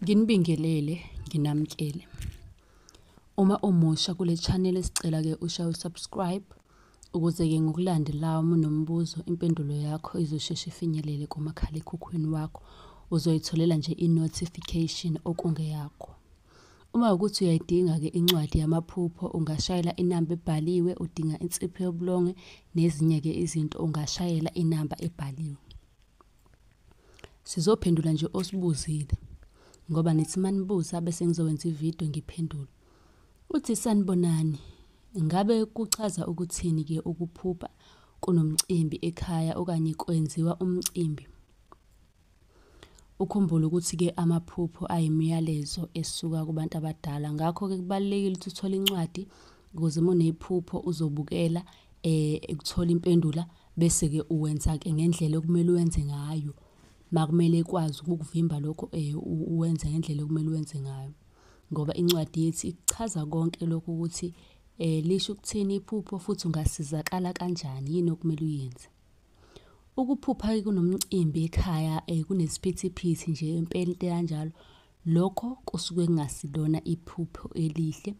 Nginibingelele, nginamkele. Uma umusha kule channel sicela ke ushaye subscribe ukuze ke ngokulandelayo uma unombuzo impendulo yakho izosheshe ifinyelele kumakhalekhukhwini wakho, uzoyitholela nje i-notification okungeyakho. Uma ukuthi uyayidinga ke incwadi yamaphupho ungashayela inamba ebhaliwe, udinga insipho yobulonge nezinye ke izinto ungashayela inamba ebhaliwe. Sizophendula nje osibuzile ngoba nithi manibuza bese ngizowenza ividiyo ngiphendule. Uthi sanibonani, ngabe kuchaza ukuthini ke ukuphupha kunomcimbi ekhaya okanye kwenziwa umcimbi? Ukhumbule ukuthi ke amaphupho ayimiyalezo esuka kubantu abadala, ngakho ke kubalulekile ukuthi uthole incwadi ukuze uma unephupho uzobukela ukuthola impendula bese ke uwenza ke ngendlela okumele uwenze ngayo. Makumele ikwazi ukukuvimba lokho uwenze ngendlela okumele uwenze ngayo, ngoba incwadi yethi ichaza konke lokho ukuthi lisho ukuthini iphupho futhi ungasizakala kanjani, yini okumele uyenze. Ukuphupha kunomcimbi ekhaya kunesiphithiphithi nje impela into kanjalo, lokho kusuke kungasilona iphupho elihle.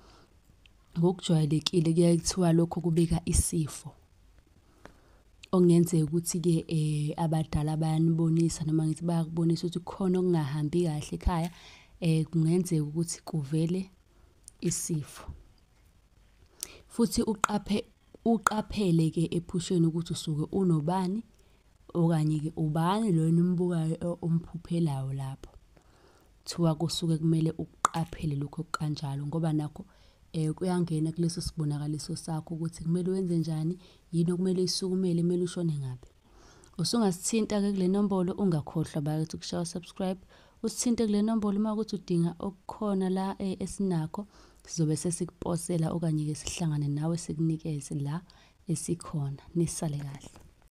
Ngokujwayelekile kuyaye kuthiwa lokho kubika isifo. Okungenzeka ukuthi-ke abadala bayanibonisa noma ngithi bayakubonisa ukuthi kukhona okungahambi kahle ekhaya, kungenzeka ukuthi kuvele isifo. Futhi uqaphele ke ephusheni ukuthi usuke unobani okanye ke ubani lo nimbukayo umphuphelayo lapho. Kuthiwa kusuke kumele ukuqaphele lokho kanjalo ngoba nakho kuyangena kuleso sibonakaliso sakho ukuthi kumele wenze njani, yini okumele isukumele, kumele ushone ngaphi. Usungasithinta-ke kule nombolo, ungakhohlwa bakithi ukushaya subscribe. Usithinte kule nombolo uma ukuthi udinga okukhona la esinakho, sizobe sesikuposela okanye-ke sihlangane nawe sikunikeze la esikhona. Nisale kahle.